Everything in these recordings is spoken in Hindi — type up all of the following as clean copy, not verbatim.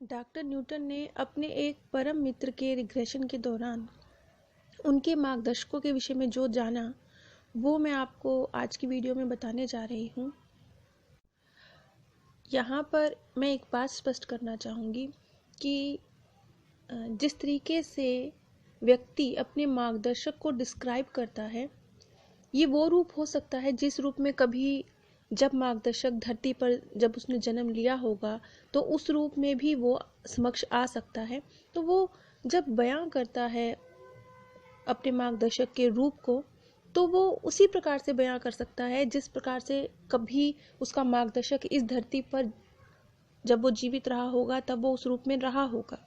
डॉक्टर न्यूटन ने अपने एक परम मित्र के रिग्रेशन के दौरान उनके मार्गदर्शकों के विषय में जो जाना वो मैं आपको आज की वीडियो में बताने जा रही हूँ। यहाँ पर मैं एक बात स्पष्ट करना चाहूँगी कि जिस तरीके से व्यक्ति अपने मार्गदर्शक को डिस्क्राइब करता है, ये वो रूप हो सकता है जिस रूप में कभी जब मार्गदर्शक धरती पर जब उसने जन्म लिया होगा तो उस रूप में भी वो समक्ष आ सकता है। तो वो जब बयां करता है अपने मार्गदर्शक के रूप को, तो वो उसी प्रकार से बयां कर सकता है जिस प्रकार से कभी उसका मार्गदर्शक इस धरती पर जब वो जीवित रहा होगा तब वो उस रूप में रहा होगा।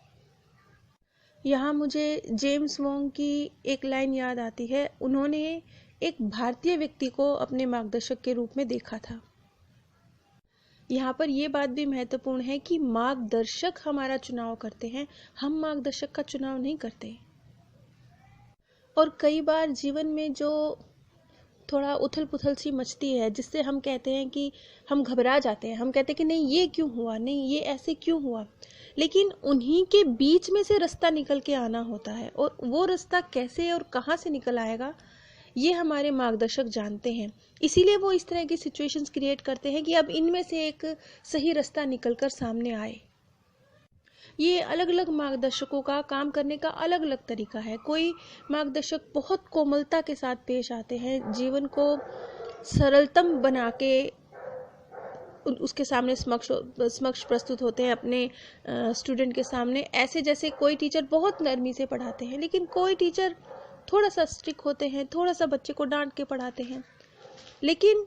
यहाँ मुझे जेम्स वॉन्ग की एक लाइन याद आती है। उन्होंने एक भारतीय व्यक्ति को अपने मार्गदर्शक के रूप में देखा था। यहाँ पर यह बात भी महत्वपूर्ण है कि मार्गदर्शक हमारा चुनाव करते हैं, हम मार्गदर्शक का चुनाव नहीं करते। और कई बार जीवन में जो थोड़ा उथल पुथल सी मचती है, जिससे हम कहते हैं कि हम घबरा जाते हैं, हम कहते हैं कि नहीं ये क्यों हुआ, नहीं ये ऐसे क्यों हुआ, लेकिन उन्हीं के बीच में से रास्ता निकल के आना होता है। और वो रास्ता कैसे और कहाँ से निकल आएगा ये हमारे मार्गदर्शक जानते हैं। इसीलिए वो इस तरह की सिचुएशंस क्रिएट करते हैं कि अब इनमें से एक सही रास्ता निकलकर सामने आए। ये अलग अलग मार्गदर्शकों का काम करने का अलग अलग तरीका है। कोई मार्गदर्शक बहुत कोमलता के साथ पेश आते हैं, जीवन को सरलतम बना के उसके सामने समक्ष प्रस्तुत होते हैं अपने स्टूडेंट के सामने, ऐसे जैसे कोई टीचर बहुत नरमी से पढ़ाते हैं। लेकिन कोई टीचर थोड़ा सा स्ट्रिक्ट होते हैं, थोड़ा सा बच्चे को डांट के पढ़ाते हैं। लेकिन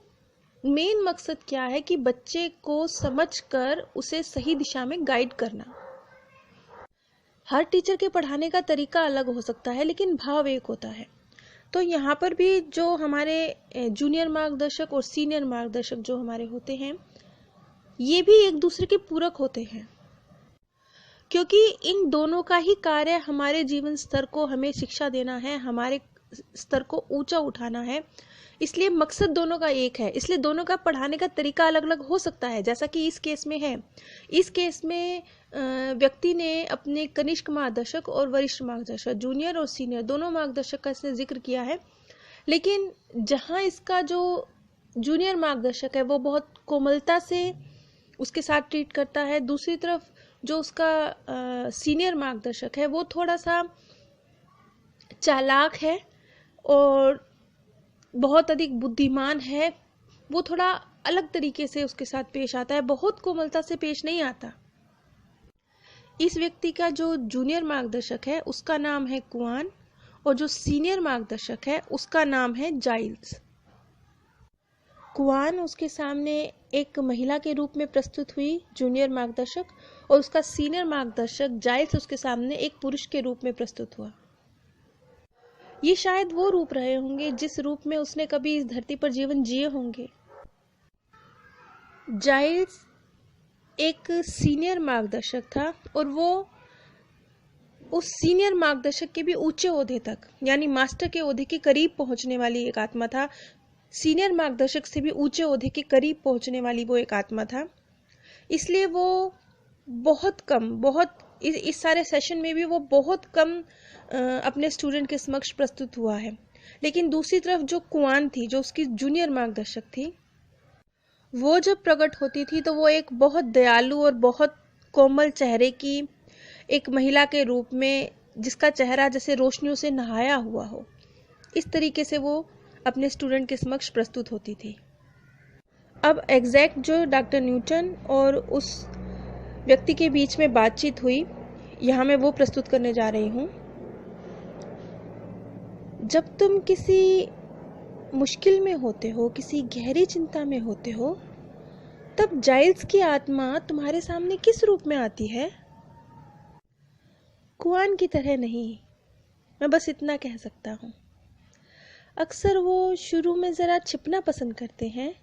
मेन मकसद क्या है कि बच्चे को समझकर उसे सही दिशा में गाइड करना। हर टीचर के पढ़ाने का तरीका अलग हो सकता है, लेकिन भाव एक होता है। तो यहाँ पर भी जो हमारे जूनियर मार्गदर्शक और सीनियर मार्गदर्शक जो हमारे होते हैं, ये भी एक दूसरे के पूरक होते हैं, क्योंकि इन दोनों का ही कार्य हमारे जीवन स्तर को हमें शिक्षा देना है, हमारे स्तर को ऊंचा उठाना है। इसलिए मकसद दोनों का एक है। इसलिए दोनों का पढ़ाने का तरीका अलग अलग हो सकता है, जैसा कि इस केस में है। इस केस में व्यक्ति ने अपने कनिष्ठ मार्गदर्शक और वरिष्ठ मार्गदर्शक, जूनियर और सीनियर दोनों मार्गदर्शक का इसने जिक्र किया है। लेकिन जहाँ इसका जो जूनियर मार्गदर्शक है वो बहुत कोमलता से उसके साथ ट्रीट करता है, दूसरी तरफ जो उसका सीनियर मार्गदर्शक है वो थोड़ा सा चालाक है और बहुत अधिक बुद्धिमान है। वो थोड़ा अलग तरीके से उसके साथ पेश आता है, बहुत कोमलता से पेश नहीं आता। इस व्यक्ति का जो जूनियर मार्गदर्शक है उसका नाम है कुआन, और जो सीनियर मार्गदर्शक है उसका नाम है जाइल्स। कुआन उसके सामने एक महिला के रूप में प्रस्तुत हुई जूनियर मार्गदर्शक, और उसका सीनियर मार्गदर्शक जाइल्स उसके सामने एक पुरुष के रूप में प्रस्तुत हुआ। ये शायद वो रूप रहे होंगे जिस रूप में उसने कभी इस धरती पर जीवन जिए होंगे। जाइल्स एक सीनियर मार्गदर्शक था, और वो उस सीनियर मार्गदर्शक के भी ऊंचे ओहदे तक, यानी मास्टर के ओहदे के करीब पहुंचने वाली एक आत्मा था। सीनियर मार्गदर्शक से भी ऊंचे ओहदे के करीब पहुंचने वाली वो एक आत्मा था। इसलिए वो बहुत कम, इस सारे सेशन में भी वो बहुत कम अपने स्टूडेंट के समक्ष प्रस्तुत हुआ है। लेकिन दूसरी तरफ जो कुआन थी, जो उसकी जूनियर मार्गदर्शक थी, वो जब प्रकट होती थी तो वो एक बहुत दयालु और बहुत कोमल चेहरे की एक महिला के रूप में, जिसका चेहरा जैसे रोशनियों से नहाया हुआ हो, इस तरीके से वो अपने स्टूडेंट के समक्ष प्रस्तुत होती थी। अब एग्जैक्ट जो डॉक्टर न्यूटन और उस व्यक्ति के बीच में बातचीत हुई, यहाँ मैं वो प्रस्तुत करने जा रही हूँ। जब तुम किसी मुश्किल में होते हो, किसी गहरी चिंता में होते हो, तब जाइल्स की आत्मा तुम्हारे सामने किस रूप में आती है? कुआन की तरह नहीं, मैं बस इतना कह सकता हूँ। अक्सर वो शुरू में ज़रा छिपना पसंद करते हैं,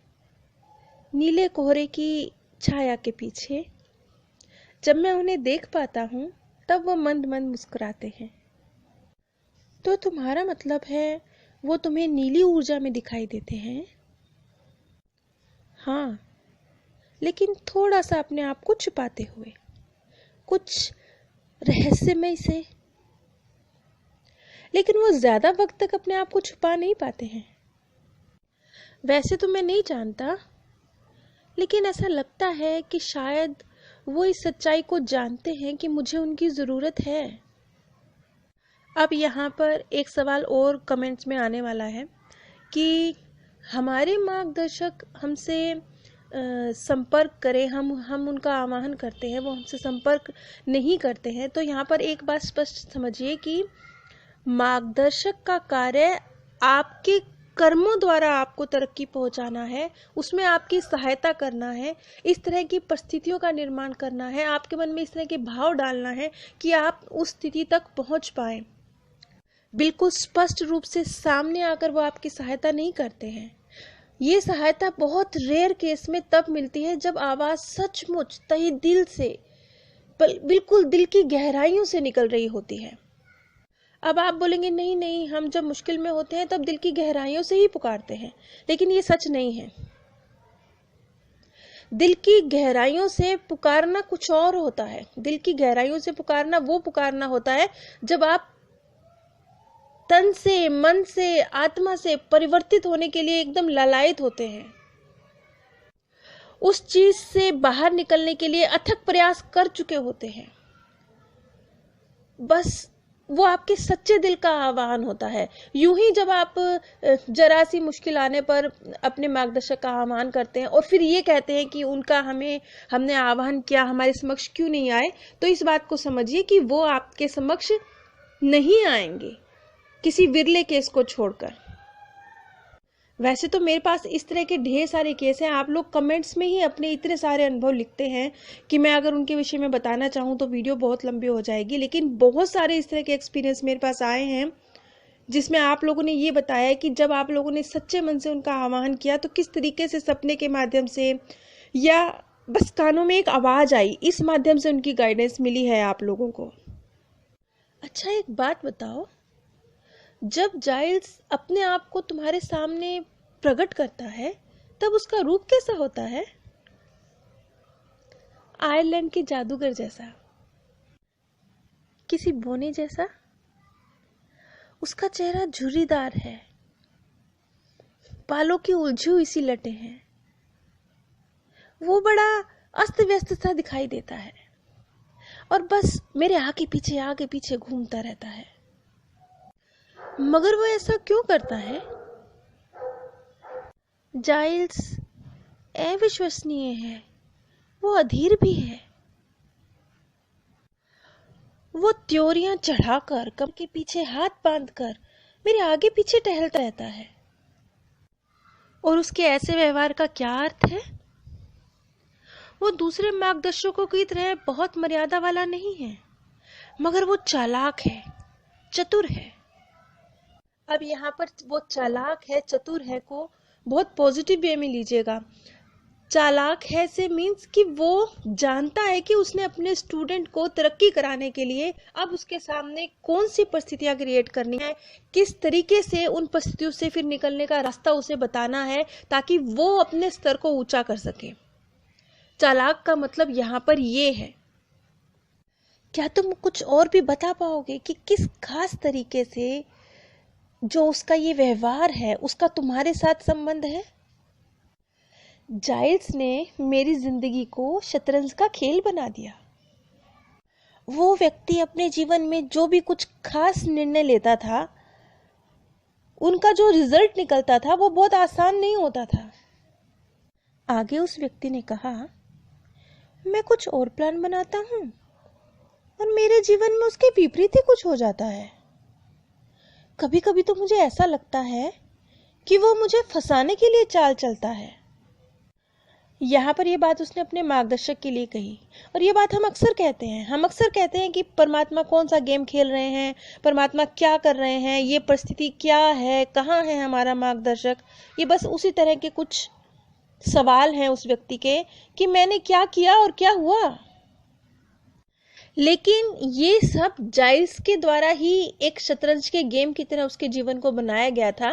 नीले कोहरे की छाया के पीछे। जब मैं उन्हें देख पाता हूँ तब वो मंद मंद मुस्कुराते हैं। तो तुम्हारा मतलब है वो तुम्हें नीली ऊर्जा में दिखाई देते हैं? हाँ, लेकिन थोड़ा सा अपने आप को छुपाते हुए। कुछ रहस्यमय से, लेकिन वो ज्यादा वक्त तक अपने आप को छुपा नहीं पाते हैं। वैसे तो मैं नहीं जानता, लेकिन ऐसा लगता है कि शायद वो इस सच्चाई को जानते हैं कि मुझे उनकी जरूरत है। अब यहाँ पर एक सवाल और कमेंट्स में आने वाला है कि हमारे मार्गदर्शक हमसे संपर्क करें, हम उनका आह्वान करते हैं, वो हमसे संपर्क नहीं करते हैं। तो यहाँ पर एक बात स्पष्ट समझिए कि मार्गदर्शक का कार्य आपके कर्मों द्वारा आपको तरक्की पहुंचाना है, उसमें आपकी सहायता करना है, इस तरह की परिस्थितियों का निर्माण करना है, आपके मन में इस तरह के भाव डालना है कि आप उस स्थिति तक पहुंच पाए। बिल्कुल स्पष्ट रूप से सामने आकर वो आपकी सहायता नहीं करते हैं। ये सहायता बहुत रेयर केस में तब मिलती है जब आवाज सचमुच तहे दिल से, बिल्कुल दिल की गहराइयों से निकल रही होती है। अब आप बोलेंगे नहीं नहीं, हम जब मुश्किल में होते हैं तब दिल की गहराइयों से ही पुकारते हैं, लेकिन ये सच नहीं है। दिल की गहराइयों से पुकारना कुछ और होता है। दिल की गहराइयों से पुकारना वो पुकारना होता है जब आप तन से, मन से, आत्मा से परिवर्तित होने के लिए एकदम लालायित होते हैं, उस चीज से बाहर निकलने के लिए अथक प्रयास कर चुके होते हैं। बस वो आपके सच्चे दिल का आह्वान होता है। यूं ही जब आप जरा सी मुश्किल आने पर अपने मार्गदर्शक का आह्वान करते हैं और फिर ये कहते हैं कि उनका हमने आह्वान किया, हमारे समक्ष क्यों नहीं आए, तो इस बात को समझिए कि वो आपके समक्ष नहीं आएंगे, किसी विरले केस को छोड़कर। वैसे तो मेरे पास इस तरह के ढेर सारे केस हैं। आप लोग कमेंट्स में ही अपने इतने सारे अनुभव लिखते हैं कि मैं अगर उनके विषय में बताना चाहूँ तो वीडियो बहुत लंबी हो जाएगी, लेकिन बहुत सारे इस तरह के एक्सपीरियंस मेरे पास आए हैं जिसमें आप लोगों ने ये बताया कि जब आप लोगों ने सच्चे मन से उनका आह्वान किया तो किस तरीके से सपने के माध्यम से या बस कानों में एक आवाज आई, इस माध्यम से उनकी गाइडेंस मिली है आप लोगों को। अच्छा एक बात बताओ, जब जाइल्स अपने आप को तुम्हारे सामने प्रकट करता है तब उसका रूप कैसा होता है? आयरलैंड के जादूगर जैसा, किसी बोने जैसा। उसका चेहरा झुर्रीदार है, बालों की उलझी हुई सी लटें हैं, वो बड़ा अस्त व्यस्त सा दिखाई देता है और बस मेरे आगे पीछे घूमता रहता है। मगर वो ऐसा क्यों करता है? जाइल्स अविश्वसनीय है, वो अधीर भी है। वो त्योरियां चढ़ाकर, कमर के पीछे हाथ बांधकर मेरे आगे पीछे टहलता रहता है। और उसके ऐसे व्यवहार का क्या अर्थ है? वो दूसरे मार्गदर्शकों की तरह बहुत मर्यादा वाला नहीं है, मगर वो चालाक है, चतुर है। अब यहाँ पर वो चालाक है, चतुर है को बहुत पॉजिटिव वे में लीजिएगा। चालाक है से मीन्स कि वो जानता है कि उसने अपने स्टूडेंट को तरक्की कराने के लिए अब उसके सामने कौन सी परिस्थितियां क्रिएट करनी है, किस तरीके से उन परिस्थितियों से फिर निकलने का रास्ता उसे बताना है ताकि वो अपने स्तर को ऊंचा कर सके। चालाक का मतलब यहाँ पर ये है। क्या तुम कुछ और भी बता पाओगे कि किस खास तरीके से जो उसका ये व्यवहार है उसका तुम्हारे साथ संबंध है? जाइल्स ने मेरी जिंदगी को शतरंज का खेल बना दिया। वो व्यक्ति अपने जीवन में जो भी कुछ खास निर्णय लेता था, उनका जो रिजल्ट निकलता था वो बहुत आसान नहीं होता था। आगे उस व्यक्ति ने कहा, मैं कुछ और प्लान बनाता हूं और मेरे जीवन में उसके विपरीत ही कुछ हो जाता है। कभी कभी तो मुझे ऐसा लगता है कि वो मुझे फंसाने के लिए चाल चलता है। यहाँ पर ये बात उसने अपने मार्गदर्शक के लिए कही, और ये बात हम अक्सर कहते हैं कि परमात्मा कौन सा गेम खेल रहे हैं, परमात्मा क्या कर रहे हैं, ये परिस्थिति क्या है, कहाँ है हमारा मार्गदर्शक। ये बस उसी तरह के कुछ सवाल हैं उस व्यक्ति के कि मैंने क्या किया और क्या हुआ। लेकिन ये सब जाइल्स के द्वारा ही एक शतरंज के गेम की तरह उसके जीवन को बनाया गया था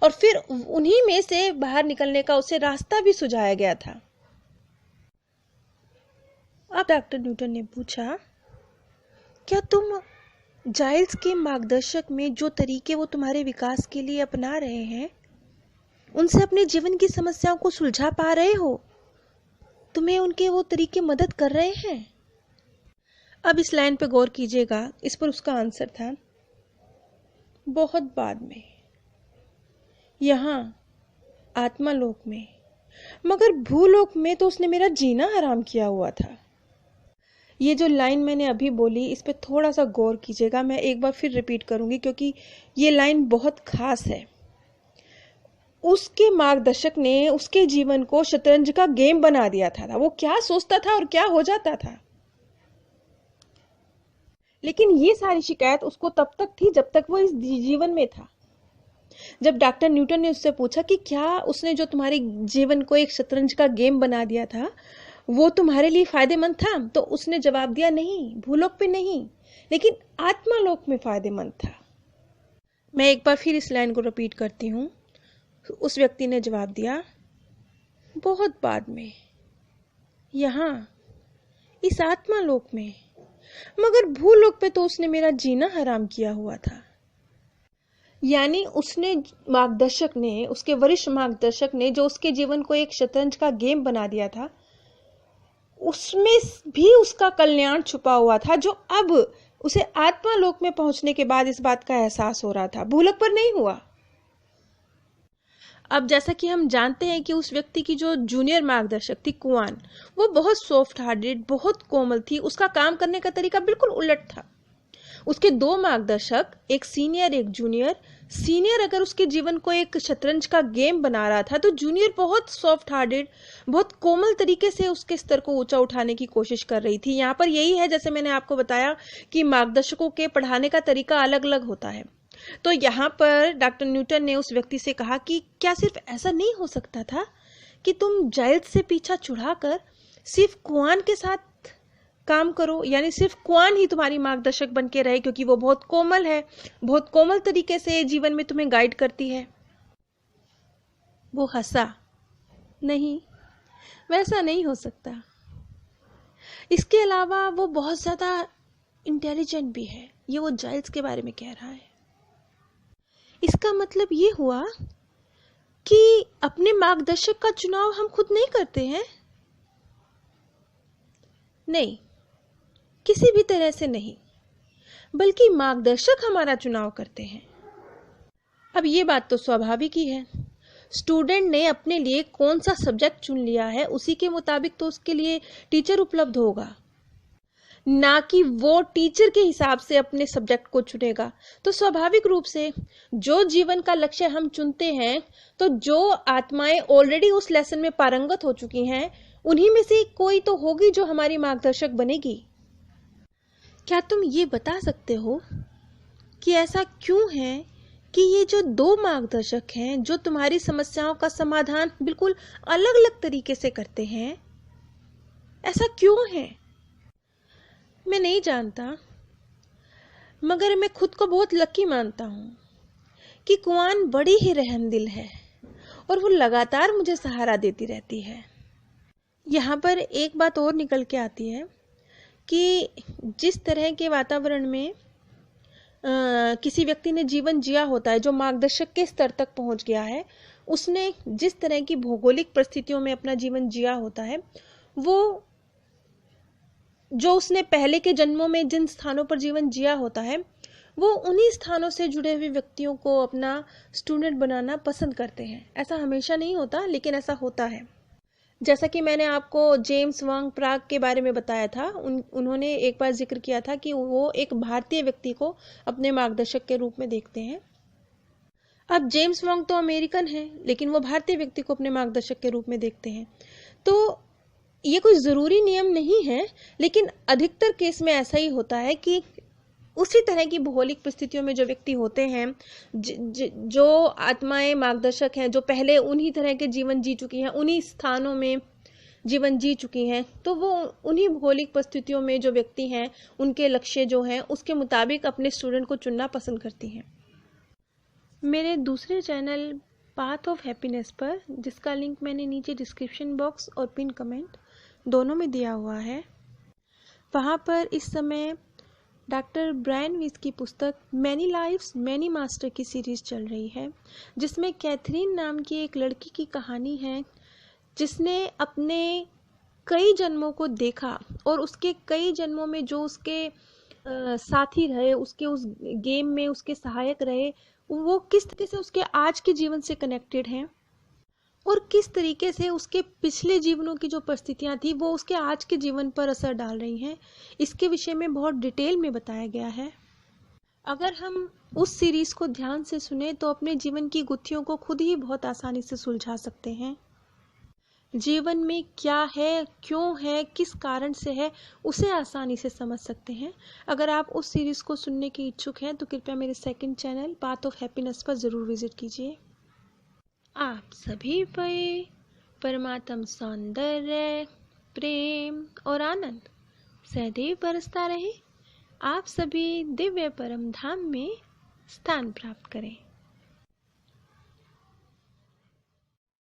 और फिर उन्हीं में से बाहर निकलने का उसे रास्ता भी सुझाया गया था। अब डॉक्टर न्यूटन ने पूछा, क्या तुम जाइल्स के मार्गदर्शक में जो तरीके वो तुम्हारे विकास के लिए अपना रहे हैं, उनसे अपने जीवन की समस्याओं को सुलझा पा रहे हो? तुम्हें उनके वो तरीके मदद कर रहे हैं? अब इस लाइन पे गौर कीजिएगा। इस पर उसका आंसर था, बहुत बाद में, यहाँ आत्मालोक में, मगर भूलोक में तो उसने मेरा जीना हराम किया हुआ था। ये जो लाइन मैंने अभी बोली, इस पे थोड़ा सा गौर कीजिएगा। मैं एक बार फिर रिपीट करूंगी क्योंकि ये लाइन बहुत खास है। उसके मार्गदर्शक ने उसके जीवन को शतरंज का गेम बना दिया था। वो क्या सोचता था और क्या हो जाता था। लेकिन ये सारी शिकायत उसको तब तक थी जब तक वो इस जीवन में था। जब डॉक्टर न्यूटन ने उससे पूछा कि क्या उसने जो तुम्हारे जीवन को एक शतरंज का गेम बना दिया था वो तुम्हारे लिए फायदेमंद था, तो उसने जवाब दिया, नहीं, भूलोक पे नहीं, लेकिन आत्मालोक में फायदेमंद था। मैं एक बार फिर इस लाइन को रिपीट करती हूँ। उस व्यक्ति ने जवाब दिया, बहुत बाद में, यहाँ इस आत्मालोक में, मगर भूलोक पे तो उसने मेरा जीना हराम किया हुआ था। यानी उसने मार्गदर्शक ने, उसके वरिष्ठ मार्गदर्शक ने जो उसके जीवन को एक शतरंज का गेम बना दिया था, उसमें भी उसका कल्याण छुपा हुआ था, जो अब उसे आत्मालोक में पहुंचने के बाद इस बात का एहसास हो रहा था, भूलोक पर नहीं हुआ। अब जैसा कि हम जानते हैं कि उस व्यक्ति की जो जूनियर मार्गदर्शक थी कुआन, वो बहुत सॉफ्ट हार्टेड, बहुत कोमल थी। उसका काम करने का तरीका बिल्कुल उलट था। उसके दो मार्गदर्शक, एक सीनियर एक जूनियर। सीनियर अगर उसके जीवन को एक शतरंज का गेम बना रहा था, तो जूनियर बहुत सॉफ्ट हार्टेड, बहुत कोमल तरीके से उसके स्तर को ऊंचा उठाने की कोशिश कर रही थी। यहाँ पर यही है, जैसे मैंने आपको बताया कि मार्गदर्शकों के पढ़ाने का तरीका अलग अलग होता है। तो यहाँ पर डॉक्टर न्यूटन ने उस व्यक्ति से कहा कि क्या सिर्फ ऐसा नहीं हो सकता था कि तुम जाइल्स से पीछा छुड़ाकर सिर्फ कुआन के साथ काम करो, यानी सिर्फ कुआन ही तुम्हारी मार्गदर्शक बन के रहे, क्योंकि वो बहुत कोमल है, बहुत कोमल तरीके से जीवन में तुम्हें गाइड करती है। वो हंसा, नहीं, वैसा नहीं हो सकता। इसके अलावा वो बहुत ज्यादा इंटेलिजेंट भी है। ये वो जाइल्स के बारे में कह रहा है। इसका मतलब ये हुआ कि अपने मार्गदर्शक का चुनाव हम खुद नहीं करते हैं। नहीं, किसी भी तरह से नहीं, बल्कि मार्गदर्शक हमारा चुनाव करते हैं। अब ये बात तो स्वाभाविक ही है। स्टूडेंट ने अपने लिए कौन सा सब्जेक्ट चुन लिया है, उसी के मुताबिक तो उसके लिए टीचर उपलब्ध होगा, ना कि वो टीचर के हिसाब से अपने सब्जेक्ट को चुनेगा। तो स्वाभाविक रूप से जो जीवन का लक्ष्य हम चुनते हैं, तो जो आत्माएं ऑलरेडी उस लेसन में पारंगत हो चुकी हैं, उन्हीं में से कोई तो होगी जो हमारी मार्गदर्शक बनेगी। क्या तुम ये बता सकते हो कि ऐसा क्यों है कि ये जो दो मार्गदर्शक हैं जो तुम्हारी समस्याओं का समाधान बिल्कुल अलग अलग तरीके से करते हैं, ऐसा क्यों है? मैं नहीं जानता, मगर मैं खुद को बहुत लकी मानता हूँ कि कुआन बड़ी ही रहमदिल है और वो लगातार मुझे सहारा देती रहती है। यहाँ पर एक बात और निकल के आती है कि जिस तरह के वातावरण में किसी व्यक्ति ने जीवन जिया होता है, जो मार्गदर्शक के स्तर तक पहुंच गया है, उसने जिस तरह की भौगोलिक परिस्थितियों में अपना जीवन जिया होता है, वो जो उसने पहले के जन्मों में जिन स्थानों पर जीवन जिया होता है, वो उन्हीं स्थानों से जुड़े हुए व्यक्तियों को अपना स्टूडेंट बनाना पसंद करते हैं। ऐसा हमेशा नहीं होता, लेकिन ऐसा होता है। जैसा कि मैंने आपको जेम्स वांग प्राग के बारे में बताया था, उन्होंने एक बार जिक्र किया था कि वो एक भारतीय व्यक्ति को अपने मार्गदर्शक के रूप में देखते हैं। अब जेम्स वांग तो अमेरिकन है, लेकिन वो भारतीय व्यक्ति को अपने मार्गदर्शक के रूप में देखते हैं। तो ये कोई ज़रूरी नियम नहीं है, लेकिन अधिकतर केस में ऐसा ही होता है कि उसी तरह की भौगोलिक परिस्थितियों में जो व्यक्ति होते हैं, जो आत्माएं मार्गदर्शक हैं, जो पहले उन्हीं तरह के जीवन जी चुकी हैं, उन्हीं स्थानों में जीवन जी चुकी हैं, तो वो उन्हीं भौगोलिक परिस्थितियों में जो व्यक्ति हैं, उनके लक्ष्य जो हैं, उसके मुताबिक अपने स्टूडेंट को चुनना पसंद करती हैं। मेरे दूसरे चैनल पाथ ऑफ हैप्पीनेस पर, जिसका लिंक मैंने नीचे डिस्क्रिप्शन बॉक्स और पिन कमेंट दोनों में दिया हुआ है, वहाँ पर इस समय डॉक्टर ब्रायन वीस की पुस्तक मैनी लाइफ्स मैनी मास्टर की सीरीज चल रही है, जिसमें कैथरीन नाम की एक लड़की की कहानी है जिसने अपने कई जन्मों को देखा और उसके कई जन्मों में जो उसके साथी रहे, उसके उस गेम में उसके सहायक रहे, वो किस तरीके से उसके आज के जीवन से कनेक्टेड हैं और किस तरीके से उसके पिछले जीवनों की जो परिस्थितियां थी वो उसके आज के जीवन पर असर डाल रही हैं। इसके विषय में बहुत डिटेल में बताया गया है। अगर हम उस सीरीज को ध्यान से सुने तो अपने जीवन की गुत्थियों को खुद ही बहुत आसानी से सुलझा सकते हैं। जीवन में क्या है, क्यों है, किस कारण से है, उसे आसानी से समझ सकते हैं। अगर आप उस सीरीज को सुनने के इच्छुक हैं तो कृपया मेरे second channel path of happiness पर ज़रूर विजिट कीजिए। आप सभी पे परमात्म सौंदर्य, प्रेम और आनंद सदैव बरसता रहे। आप सभी दिव्य परम धाम में स्थान प्राप्त करें।